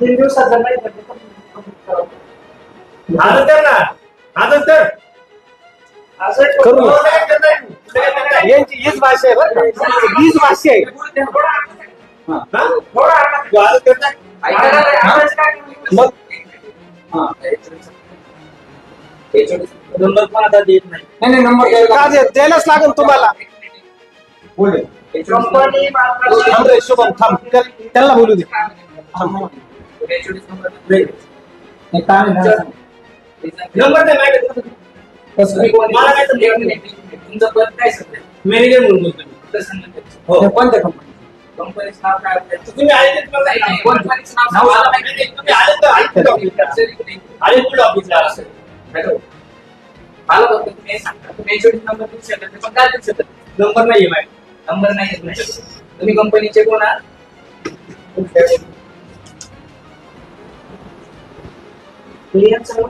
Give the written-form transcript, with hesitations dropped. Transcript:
3 दिवसात जर नाही भेटले तर complete करावं. आजच कर ना, आजच कर. असं करू. हो, नाही कर नाही. यांची हीच भाषा आहे बरं का? हीच भाषा आहे. हा? तू आजच कर ना. मग नंबर पण आता देत नाही. नाही नंबर का द्यायलाच लागेल तुम्हाला. कंपनी थांब रे शुभम थांब त्यांना बोलू दे. थांब. नंबर नाही माहिती. मला काय तुमचं पद काय सध्या मॅनेजर म्हणून बोलतो मी. तसं नाही. हो. कोणत्या कंपनी कंपनीचं नाव काय आपलं? तुम्ही आले ते तुम्हाला नाही, सांगितलं. कंपनीचं नाव मला माहिती नाही. तुम्ही आले तर आले ऑफिसला. आले कुठे ऑफिसला असं. हॅलो मला फक्त तुम्ही सांगा तुम्ही HOD नंबर देऊ शकत नाही, पण काय देऊ शकत नाही? नंबर नाहीये माहिती. नंबर नाही येत नाही. तुम्ही कंपनीचे कोण आहात? क्लिअर सगळं.